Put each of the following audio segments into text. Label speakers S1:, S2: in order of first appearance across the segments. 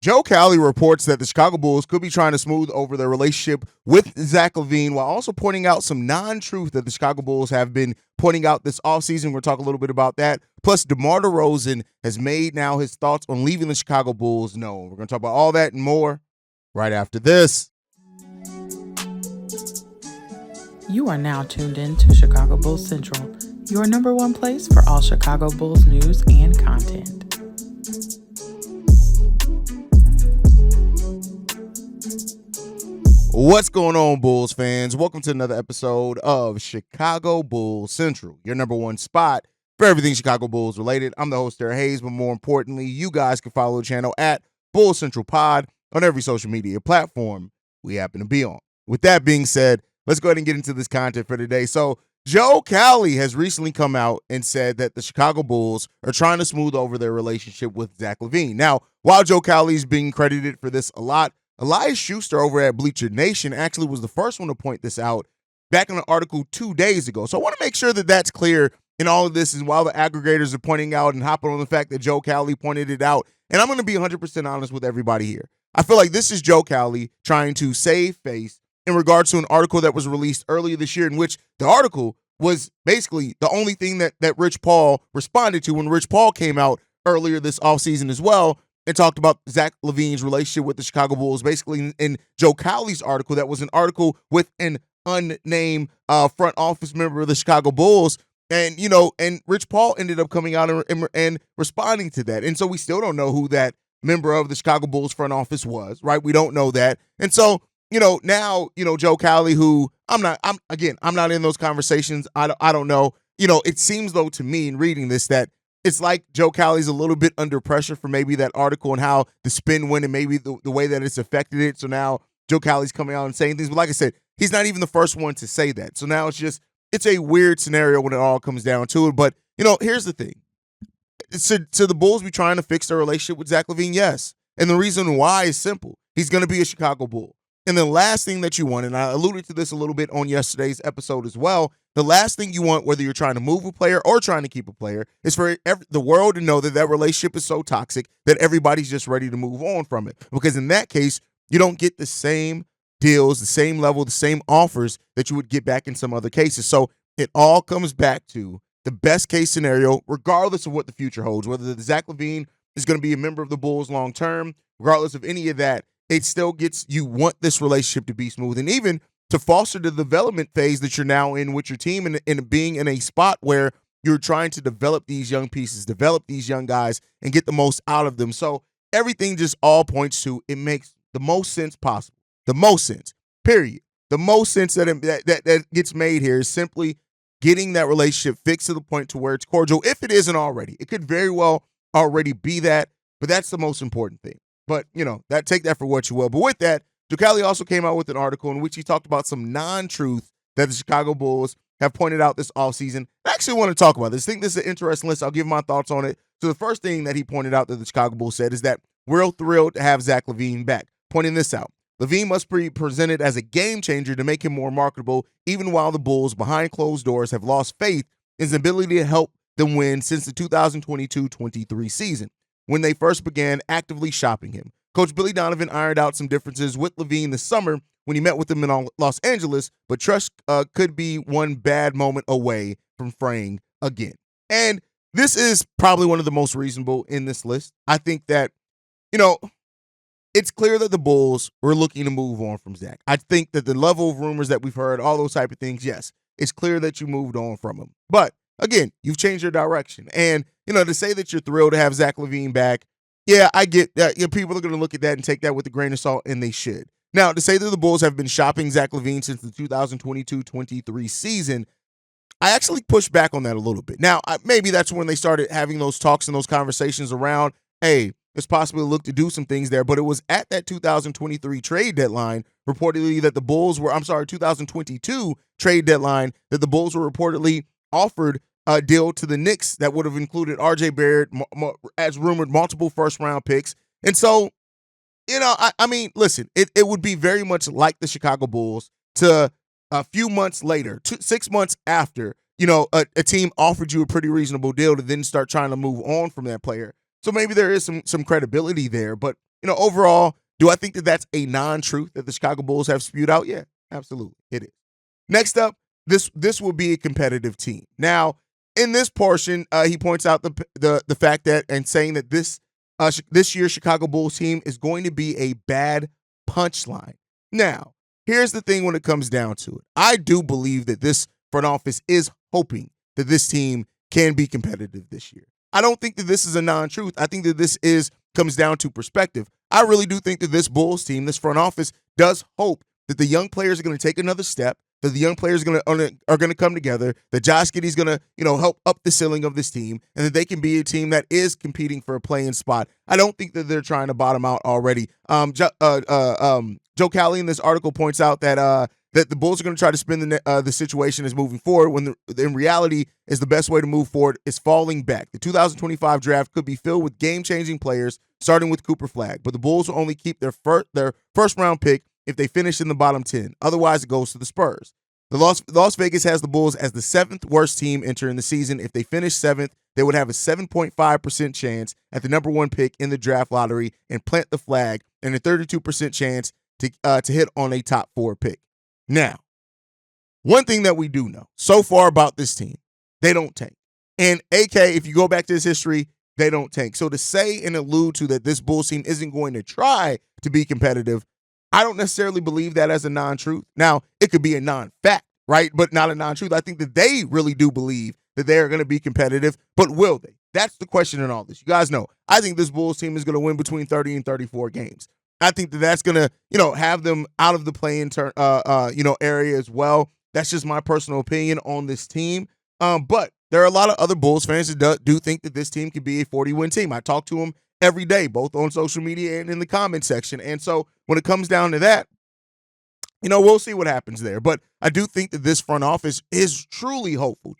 S1: Joe Cowley reports that the Chicago Bulls could be trying to smooth over their relationship with Zach LaVine while also pointing out some non-truth that the Chicago Bulls have been pointing out this offseason. We'll talk a little bit about that. Plus, DeMar DeRozan has made now his thoughts on leaving the Chicago Bulls known. We're going to talk about all that and more right after this.
S2: You are now tuned in to Chicago Bulls Central, your number one place for all Chicago Bulls news and content.
S1: What's going on, Bulls fans? Welcome to another episode of Chicago Bulls Central, your number one spot for everything Chicago Bulls related. I'm the host there, Haize, but more importantly, you guys can follow the channel at Bulls Central Pod on every social media platform we happen to be on. With that being said, let's go ahead and get into this content for today. So, Joe Cowley has recently come out and said that the Chicago Bulls are trying to smooth over their relationship with Zach LaVine. Now, while Joe Cowley is being credited for this a lot, Elias Schuster over at Bleacher Nation actually was the first one to point this out back in an article 2 days ago. So I want to make sure that that's clear in all of this, and while the aggregators are pointing out and hopping on the fact that Joe Cowley pointed it out. And I'm going to be 100% honest with everybody here. I feel like this is Joe Cowley trying to save face in regards to an article that was released earlier this year, in which the article was basically the only thing that Rich Paul responded to when Rich Paul came out earlier this offseason as well and talked about Zach LaVine's relationship with the Chicago Bulls. Basically, in Joe Cowley's article, that was an article with an unnamed front office member of the Chicago Bulls. And, and Rich Paul ended up coming out and responding to that. And so we still don't know who that member of the Chicago Bulls front office was, right? We don't know that. And so, now, Joe Cowley, who I'm not in those conversations. I don't know. It seems though to me in reading this that it's like Joe Cowley's a little bit under pressure for maybe that article and how the spin went and maybe the way that it's affected it. So now Joe Cowley's coming out and saying things. But like I said, he's not even the first one to say that. So now it's a weird scenario when it all comes down to it. But, here's the thing. So the Bulls be trying to fix their relationship with Zach LaVine? Yes. And the reason why is simple. He's going to be a Chicago Bull. And the last thing that you want, and I alluded to this a little bit on yesterday's episode as well, the last thing you want, whether you're trying to move a player or trying to keep a player, is for the world to know that relationship is so toxic that everybody's just ready to move on from it. Because in that case, you don't get the same deals, the same level, the same offers that you would get back in some other cases. So it all comes back to the best case scenario, regardless of what the future holds, whether Zach LaVine is going to be a member of the Bulls long term, regardless of any of that. It still you want this relationship to be smooth and even to foster the development phase that you're now in with your team and being in a spot where you're trying to develop these young pieces, develop these young guys, and get the most out of them. So everything just all points to it makes the most sense possible. The most sense, period. The most sense that gets made here is simply getting that relationship fixed to the point to where it's cordial, if it isn't already. It could very well already be that, but that's the most important thing. But, take that for what you will. But with that, Joe Cowley also came out with an article in which he talked about some non-truth that the Chicago Bulls have pointed out this offseason. I actually want to talk about this. I think this is an interesting list. I'll give my thoughts on it. So the first thing that he pointed out that the Chicago Bulls said is that we're thrilled to have Zach LaVine back. Pointing this out, LaVine must be presented as a game changer to make him more marketable, even while the Bulls behind closed doors have lost faith in his ability to help them win since the 2022-23 season, when they first began actively shopping him. Coach Billy Donovan ironed out some differences with LaVine this summer when he met with him in Los Angeles, but trust could be one bad moment away from fraying again. And this is probably one of the most reasonable in this list. I think that, it's clear that the Bulls were looking to move on from Zach. I think that the level of rumors that we've heard, all those type of things, yes, it's clear that you moved on from him. But again, you've changed your direction. And, to say that you're thrilled to have Zach LaVine back, yeah, I get that. People are going to look at that and take that with a grain of salt, and they should. Now, to say that the Bulls have been shopping Zach LaVine since the 2022-23 season, I actually push back on that a little bit. Now, maybe that's when they started having those talks and those conversations around, hey, there's possibly a look to do some things there, but it was at that 2023 trade deadline, reportedly, that the Bulls were, 2022 trade deadline, that the Bulls were reportedly offered a deal to the Knicks that would have included RJ Barrett, as rumored, multiple first-round picks. And so, listen, it would be very much like the Chicago Bulls to a few months later, 6 months after, a team offered you a pretty reasonable deal to then start trying to move on from that player. So maybe there is some credibility there, but overall, do I think that that's a non-truth that the Chicago Bulls have spewed out? Yeah, absolutely, it is. Next up, this will be a competitive team. Now, in this portion, he points out the fact that and saying that this year's Chicago Bulls team is going to be a bad punchline. Now, here's the thing when it comes down to it. I do believe that this front office is hoping that this team can be competitive this year. I don't think that this is a non-truth. I think that this comes down to perspective. I really do think that this Bulls team, this front office, does hope that the young players are going to take another step, that the young players are going to come together, that Josh Giddey's going to, help up the ceiling of this team, and that they can be a team that is competing for a play-in spot. I don't think that they're trying to bottom out already. Joe Cowley in this article points out that the Bulls are going to try to spin the situation as moving forward when in reality is the best way to move forward is falling back. The 2025 draft could be filled with game-changing players, starting with Cooper Flagg, but the Bulls will only keep their first-round pick if they finish in the bottom 10. Otherwise, it goes to the Spurs. Las Vegas has the Bulls as the 7th worst team entering the season. If they finish 7th, they would have a 7.5% chance at the number 1 pick in the draft lottery and plant the flag, and a 32% chance to hit on a top 4 pick. Now, one thing that we do know so far about this team, they don't tank. And AK, if you go back to his history, they don't tank. So to say and allude to that this Bulls team isn't going to try to be competitive, I don't necessarily believe that as a non-truth. Now, it could be a non-fact, right? But not a non-truth. I think that they really do believe that they are going to be competitive, but will they? That's the question in all this. You guys know, I think this Bulls team is going to win between 30 and 34 games. I think that that's going to, have them out of the play-in area as well. That's just my personal opinion on this team. But there are a lot of other Bulls fans that do think that this team could be a 40-win team. I talk to them every day, both on social media and in the comment section. And so when it comes down to that, we'll see what happens there. But I do think that this front office is truly hopeful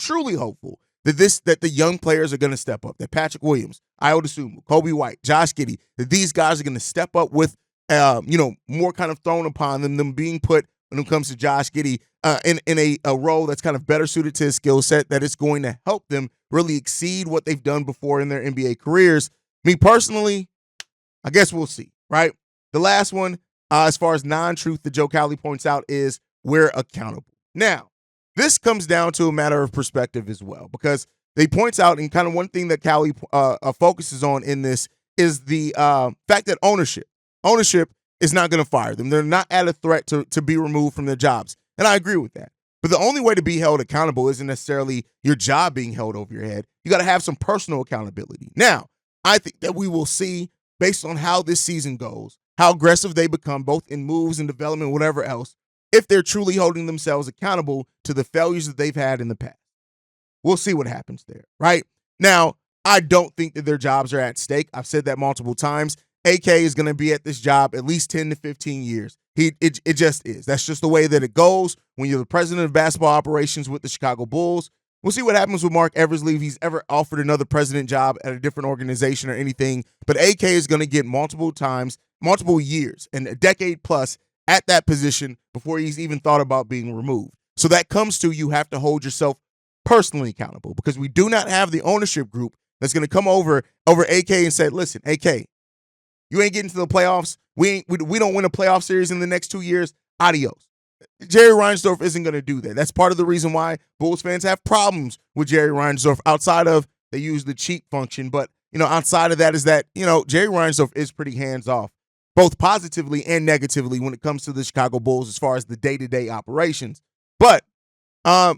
S1: that the young players are going to step up, that Patrick Williams, Ayo Dosunmu, Kobe White, Josh Giddey, that these guys are going to step up with more kind of thrown upon them being put when it comes to Josh Giddey in a role that's kind of better suited to his skill set, that it's going to help them really exceed what they've done before in their NBA careers. Me personally, I guess we'll see, right? The last one, as far as non-truth that Joe Cowley points out, is we're accountable. Now, this comes down to a matter of perspective as well, because they points out, and kind of one thing that Cowley focuses on in this is the fact that ownership is not going to fire them. They're not at a threat to be removed from their jobs. And I agree with that. But the only way to be held accountable isn't necessarily your job being held over your head. You got to have some personal accountability. Now, I think that we will see, based on how this season goes, how aggressive they become, both in moves and development, whatever else, if they're truly holding themselves accountable to the failures that they've had in the past. We'll see what happens there, right? Now, I don't think that their jobs are at stake. I've said that multiple times. AK is going to be at this job at least 10 to 15 years. It just is. That's just the way that it goes when you're the president of basketball operations with the Chicago Bulls. We'll see what happens with Mark Eversley if he's ever offered another president job at a different organization or anything. But AK is going to get multiple years, and a decade plus at that position before he's even thought about being removed. So that comes to, you have to hold yourself personally accountable, because we do not have the ownership group that's going to come over AK and say, listen, AK, you ain't getting to the playoffs. We don't win a playoff series in the next 2 years. Adios. Jerry Reinsdorf isn't going to do that. That's part of the reason why Bulls fans have problems with Jerry Reinsdorf, outside of they use the cheat function. But, outside of that is that, Jerry Reinsdorf is pretty hands-off, both positively and negatively when it comes to the Chicago Bulls as far as the day-to-day operations. But, I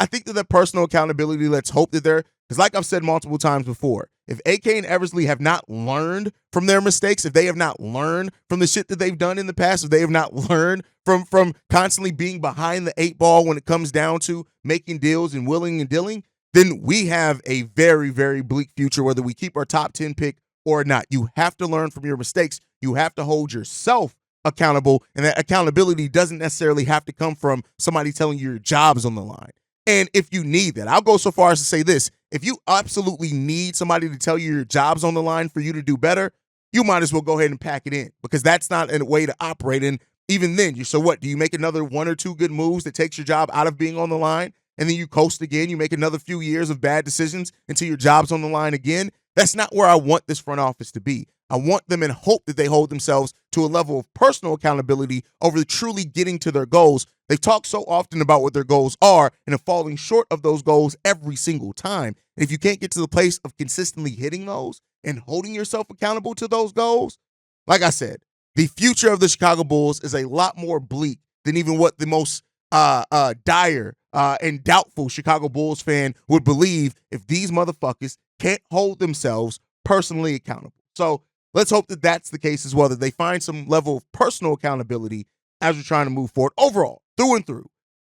S1: think that the personal accountability, let's hope that because like I've said multiple times before, if AK and Eversley have not learned from their mistakes, if they have not learned from the shit that they've done in the past, if they have not learned from constantly being behind the 8 ball when it comes down to making deals and willing and dealing, then we have a very, very bleak future, whether we keep our top 10 pick or not. You have to learn from your mistakes. You have to hold yourself accountable, and that accountability doesn't necessarily have to come from somebody telling you your job's on the line. And if you need that, I'll go so far as to say this: if you absolutely need somebody to tell you your job's on the line for you to do better, you might as well go ahead and pack it in, because that's not a way to operate. And even then, so what? Do you make another 1 or 2 good moves that takes your job out of being on the line, and then you coast again? You make another few years of bad decisions until your job's on the line again? That's not where I want this front office to be. I want them and hope that they hold themselves to a level of personal accountability over truly getting to their goals. They talk so often about what their goals are and are falling short of those goals every single time. And if you can't get to the place of consistently hitting those and holding yourself accountable to those goals, like I said, the future of the Chicago Bulls is a lot more bleak than even what the most dire and doubtful Chicago Bulls fan would believe if these motherfuckers can't hold themselves personally accountable. So let's hope that that's the case as well, that they find some level of personal accountability as we're trying to move forward overall, through and through.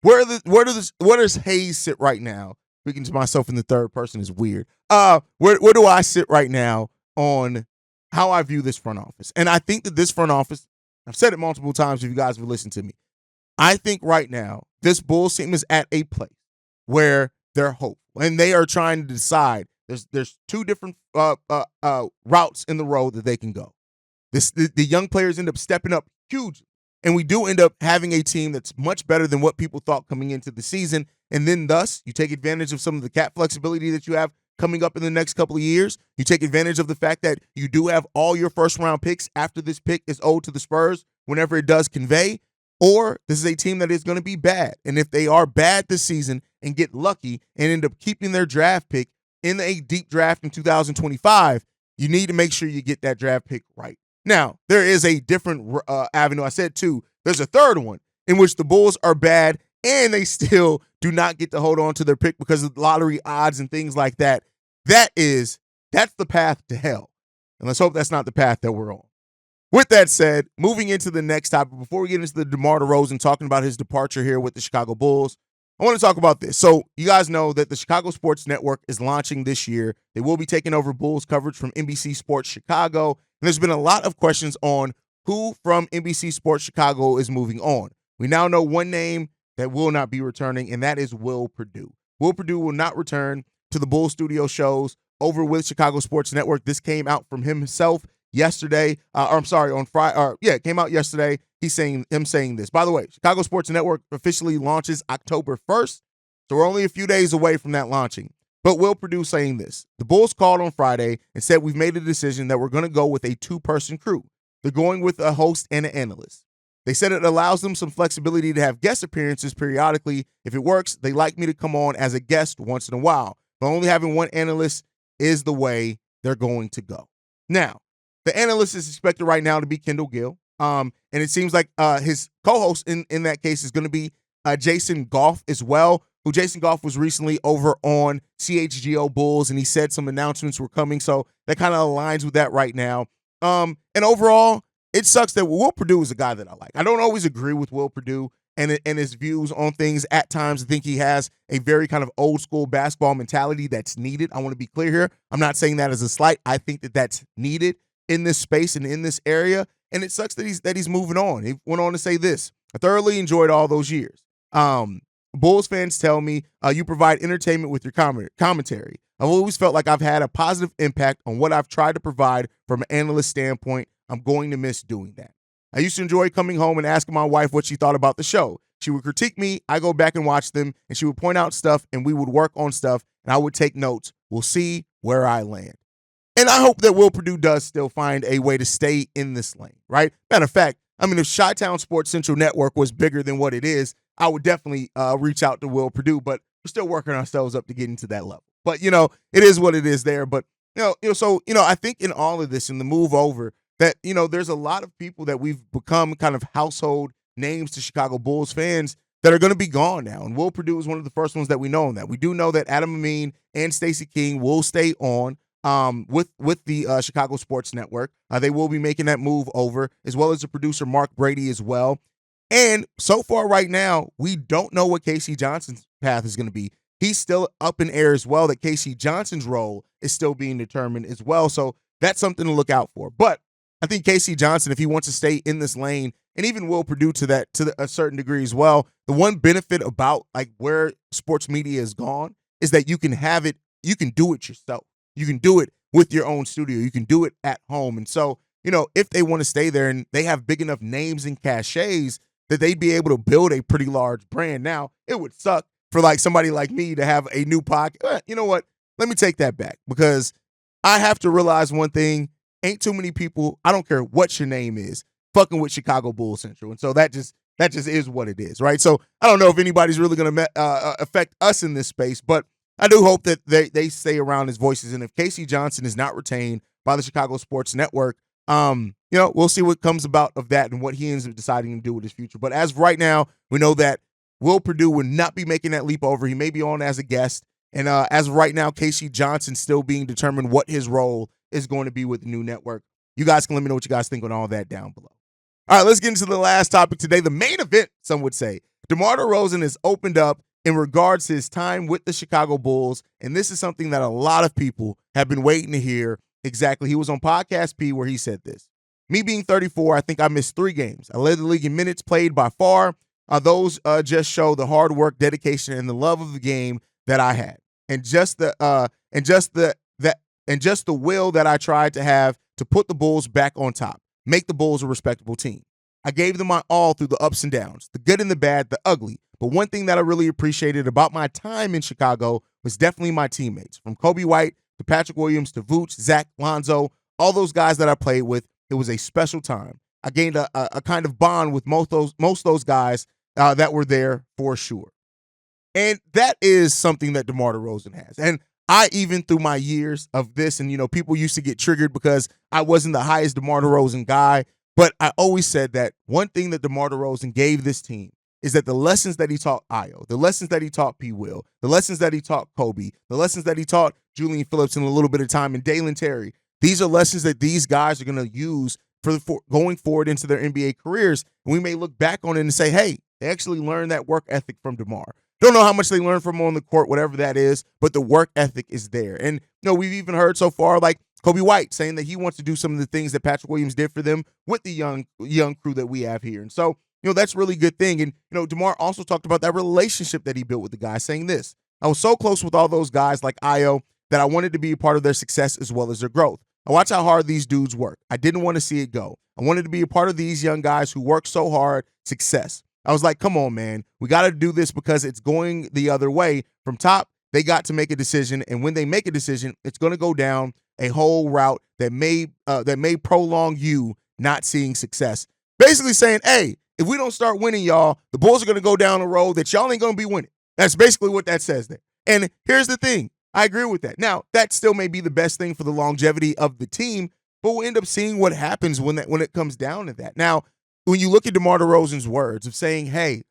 S1: Where does Haize sit right now? Speaking to myself in the third person is weird. Where do I sit right now on how I view this front office? And I think that this front office, I've said it multiple times if you guys have listened to me, I think right now this Bulls team is at a place where they're hopeful and they are trying to decide. There's two different routes in the road that they can go. The young players end up stepping up hugely, and we do end up having a team that's much better than what people thought coming into the season. And then thus, you take advantage of some of the cap flexibility that you have coming up in the next couple of years. You take advantage of the fact that you do have all your first-round picks after this pick is owed to the Spurs whenever it does convey. Or this is a team that is going to be bad. And if they are bad this season and get lucky and end up keeping their draft pick in a deep draft in 2025, you need to make sure you get that draft pick right. Now, there is a different avenue. I said two. There's a third one in which the Bulls are bad and they still do not get to hold on to their pick because of lottery odds and things like that. That's the path to hell. And let's hope that's not the path that we're on. With that said, moving into the next topic, before we get into the DeMar DeRozan talking about his departure here with the Chicago Bulls, I want to talk about this. So you guys know that the Chicago Sports Network is launching this year. They will be taking over Bulls coverage from NBC Sports Chicago. And there's been a lot of questions on who from NBC Sports Chicago is moving on. We now know one name that will not be returning, and that is Will Perdue. Will Perdue will not return to the Bulls studio shows over with Chicago Sports Network. This came out from himself yesterday, on Friday. It came out yesterday. He's saying this. By the way, Chicago Sports Network officially launches October 1st, so we're only a few days away from that launching. But Will Perdue saying this. The Bulls called on Friday and said, we've made a decision that we're going to go with a two-person crew. They're going with a host and an analyst. They said it allows them some flexibility to have guest appearances periodically. If it works, they like me to come on as a guest once in a while. But only having one analyst is the way they're going to go. Now, the analyst is expected right now to be Kendall Gill. And it seems like his co-host in that case is going to be Jason Goff as well, who Jason Goff was recently over on CHGO Bulls, and he said some announcements were coming. So that kind of aligns with that right now. And overall, it sucks that Will Perdue is a guy that I like. I don't always agree with Will Perdue and his views on things at times. I think he has a very kind of old school basketball mentality that's needed. I want to be clear here. I'm not saying that as a slight. I think that that's needed in this space and in this area. And it sucks that he's moving on. He went on to say this. I thoroughly enjoyed all those years. Bulls fans tell me you provide entertainment with your commentary. I've always felt like I've had a positive impact on what I've tried to provide from an analyst standpoint. I'm going to miss doing that. I used to enjoy coming home and asking my wife what she thought about the show. She would critique me. I go back and watch them, and she would point out stuff, and we would work on stuff, and I would take notes. We'll see where I land. And I hope that Will Perdue does still find a way to stay in this lane, right? Matter of fact, I mean, if Chi-Town Sports Central Network was bigger than what it is, I would definitely reach out to Will Perdue, but we're still working ourselves up to getting to that level. But, it is what it is there. But, I think in all of this, in the move over, that, there's a lot of people that we've become kind of household names to Chicago Bulls fans that are going to be gone now. And Will Perdue is one of the first ones that we know on that. We do know that Adam Amin and Stacey King will stay on with the Chicago Sports Network. They will be making that move over, as well as the producer Mark Brady as well. And so far right now, we don't know what Casey Johnson's path is going to be. He's still up in air as well, that Casey Johnson's role is still being determined as well. So that's something to look out for. But I think Casey Johnson, if he wants to stay in this lane, and even Will Perdue to a certain degree as well, the one benefit about like where sports media is gone is that you can have it, you can do it yourself. You can do it with your own studio. You can do it at home. And so, if they want to stay there and they have big enough names and cachets that they'd be able to build a pretty large brand. Now, it would suck for like somebody like me to have a new podcast. You know what? Let me take that back, because I have to realize one thing. ain't too many people, I don't care what your name is, fucking with Chicago Bulls Central. And so that just is what it is, right? So I don't know if anybody's really going to affect us in this space, but I do hope that they stay around as voices. And if Casey Johnson is not retained by the Chicago Sports Network, we'll see what comes about of that and what he ends up deciding to do with his future. But as of right now, we know that Will Perdue will not be making that leap over. He may be on as a guest. And as of right now, Casey Johnson still being determined what his role is going to be with the new network. You guys can let me know what you guys think on all that down below. All right, let's get into the last topic today. The main event, some would say. DeMar DeRozan has opened up in regards to his time with the Chicago Bulls, and this is something that a lot of people have been waiting to hear exactly. He was on Podcast P where he said this. Me being 34, I think I missed 3 games. I led the league in minutes played by far. Those just show the hard work, dedication, and the love of the game that I had, and just the will that I tried to have to put the Bulls back on top, make the Bulls a respectable team. I gave them my all through the ups and downs, the good and the bad, the ugly. But one thing that I really appreciated about my time in Chicago was definitely my teammates, from Kobe White to Patrick Williams to Vooch, Zach, Lonzo, all those guys that I played with. It was a special time. I gained a kind of bond with most of those guys that were there for sure. And that is something that DeMar DeRozan has. And I, even through my years of this, and people used to get triggered because I wasn't the highest DeMar DeRozan guy, but I always said that one thing that DeMar DeRozan gave this team is that the lessons that he taught Io, the lessons that he taught P. Will, the lessons that he taught Kobe, the lessons that he taught Julian Phillips in a little bit of time, and Dalen Terry, these are lessons that these guys are going to use for going forward into their NBA careers. And we may look back on it and say, hey, they actually learned that work ethic from DeMar. Don't know how much they learned from him on the court, whatever that is, but the work ethic is there. And we've even heard so far, like Kobe White saying that he wants to do some of the things that Patrick Williams did for them with the young crew that we have here. And so, that's a really good thing. And, DeMar also talked about that relationship that he built with the guys, saying this: I was so close with all those guys like Io that I wanted to be a part of their success as well as their growth. I watch how hard these dudes work. I didn't want to see it go. I wanted to be a part of these young guys who work so hard, success. I was like, come on, man. We got to do this because it's going the other way. From top, they got to make a decision. And when they make a decision, it's going to go down a whole route that may prolong you not seeing success. Basically saying, hey, if we don't start winning, y'all, the Bulls are going to go down a road that y'all ain't going to be winning. That's basically what that says there. And here's the thing. I agree with that. Now, that still may be the best thing for the longevity of the team, but we'll end up seeing what happens when it comes down to that. Now, when you look at DeMar DeRozan's words of saying, hey,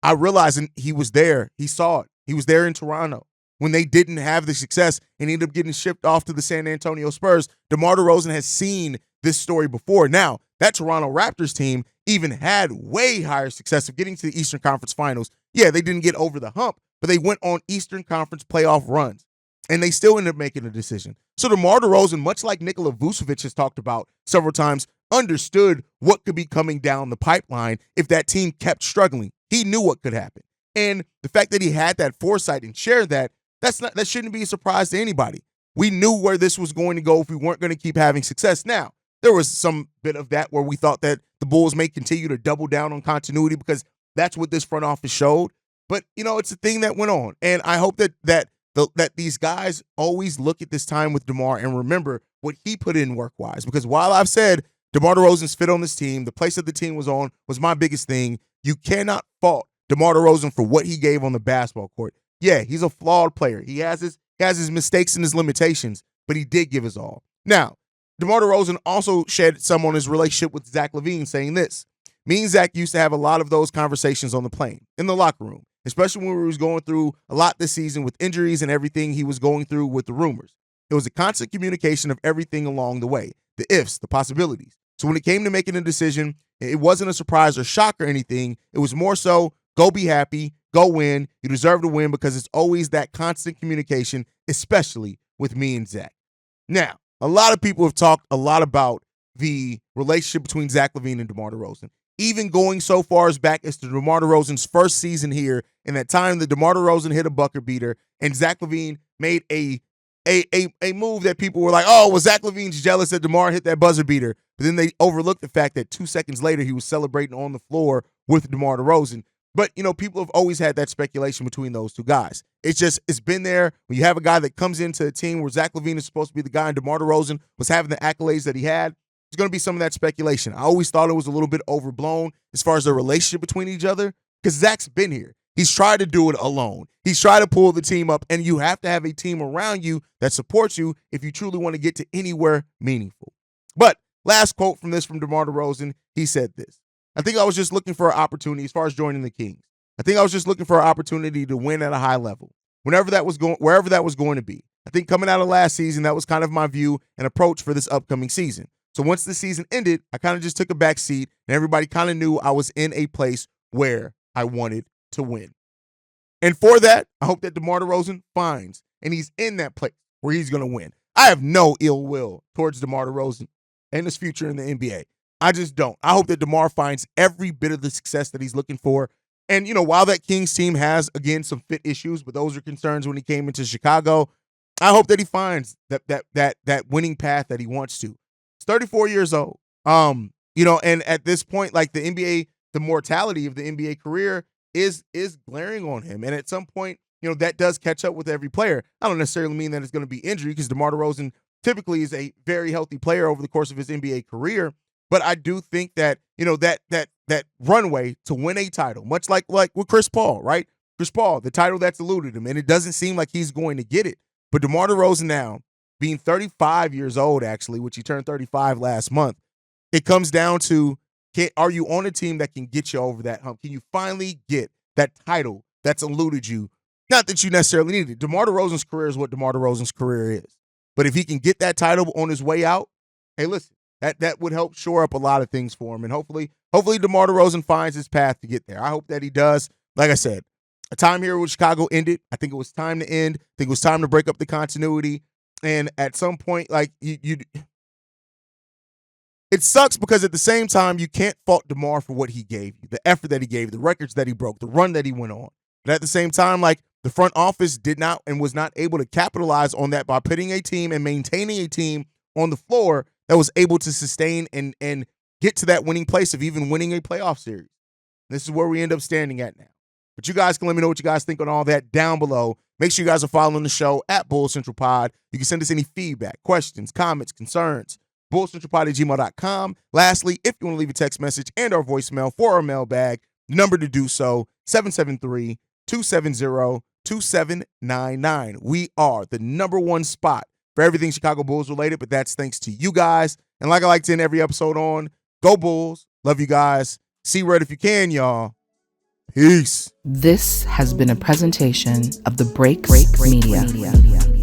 S1: I realized, and he was there, he saw it. He was there in Toronto when they didn't have the success and ended up getting shipped off to the San Antonio Spurs. DeMar DeRozan has seen this story before. Now, that Toronto Raptors team even had way higher success of getting to the Eastern Conference Finals. Yeah, they didn't get over the hump, but they went on Eastern Conference playoff runs, and they still ended up making a decision. So DeMar DeRozan, much like Nikola Vucevic has talked about several times, understood what could be coming down the pipeline if that team kept struggling. He knew what could happen. And the fact that he had that foresight and shared that, that shouldn't be a surprise to anybody. We knew where this was going to go if we weren't going to keep having success. Now, there was some bit of that where we thought that the Bulls may continue to double down on continuity because that's what this front office showed. But, it's a thing that went on. And I hope that these guys always look at this time with DeMar and remember what he put in work-wise. Because while I've said DeMar DeRozan's fit on this team, the place that the team was on was my biggest thing, you cannot fault DeMar DeRozan for what he gave on the basketball court. Yeah, he's a flawed player. He has his mistakes and his limitations, but he did give his all. Now, DeMar DeRozan also shed some on his relationship with Zach LaVine, saying this: me and Zach used to have a lot of those conversations on the plane, in the locker room, especially when we was going through a lot this season with injuries and everything he was going through with the rumors. It was a constant communication of everything along the way, the ifs, the possibilities. So when it came to making a decision, it wasn't a surprise or shock or anything. It was more so, go be happy, go win. You deserve to win, because it's always that constant communication, especially with me and Zach. Now, a lot of people have talked a lot about the relationship between Zach LaVine and DeMar DeRozan, even going so far as back as to DeMar DeRozan's first season here, and that time that DeMar DeRozan hit a bucket beater and Zach LaVine made a move that people were like, oh, well, Zach LaVine's jealous that DeMar hit that buzzer beater. But then they overlooked the fact that 2 seconds later he was celebrating on the floor with DeMar DeRozan. But, people have always had that speculation between those two guys. It's been there. When you have a guy that comes into a team where Zach LaVine is supposed to be the guy and DeMar DeRozan was having the accolades that he had, there's going to be some of that speculation. I always thought it was a little bit overblown as far as the relationship between each other because Zach's been here. He's tried to do it alone. He's tried to pull the team up, and you have to have a team around you that supports you if you truly want to get to anywhere meaningful. But last quote from DeMar DeRozan, he said this. I think I was just looking for an opportunity as far as joining the Kings. I think I was just looking for an opportunity to win at a high level, wherever that was going to be. I think coming out of last season, that was kind of my view and approach for this upcoming season. So once the season ended, I kind of just took a back seat, and everybody kind of knew I was in a place where I wanted to win. And for that, I hope that DeMar DeRozan finds, and he's in that place where he's going to win. I have no ill will towards DeMar DeRozan and his future in the NBA. I just don't. I hope that DeMar finds every bit of the success that he's looking for. And, while that Kings team has, again, some fit issues, but those are concerns when he came into Chicago, I hope that he finds that winning path that he wants to. He's 34 years old. And at this point, like the NBA, the mortality of the NBA career is glaring on him. And at some point, that does catch up with every player. I don't necessarily mean that it's going to be injury because DeMar DeRozan typically is a very healthy player over the course of his NBA career. But I do think that, that runway to win a title, much like with Chris Paul, right? Chris Paul, the title that's eluded him, and it doesn't seem like he's going to get it. But DeMar DeRozan now, being 35 years old, actually, which he turned 35 last month, it comes down to, are you on a team that can get you over that hump? Can you finally get that title that's eluded you? Not that you necessarily need it. DeMar DeRozan's career is what DeMar DeRozan's career is. But if he can get that title on his way out, hey, listen, that would help shore up a lot of things for him. And hopefully DeMar DeRozan finds his path to get there. I hope that he does. Like I said, a time here with Chicago ended. I think it was time to end. I think it was time to break up the continuity. And at some point, like it sucks because at the same time, you can't fault DeMar for what he gave you, the effort that he gave, the records that he broke, the run that he went on. But at the same time, like the front office did not and was not able to capitalize on that by putting a team and maintaining a team on the floor that was able to sustain and get to that winning place of even winning a playoff series. This is where we end up standing at now. But you guys can let me know what you guys think on all that down below. Make sure you guys are following the show at Bull Central Pod. You can send us any feedback, questions, comments, concerns, bullcentralpod@gmail.com. Lastly, if you want to leave a text message and our voicemail for our mailbag, the number to do so, 773-270-2799. We are the number one spot for everything Chicago Bulls related, but that's thanks to you guys. And like I like to end every episode on, go Bulls. Love you guys. See red if you can, y'all. Peace.
S2: This has been a presentation of the Break Media.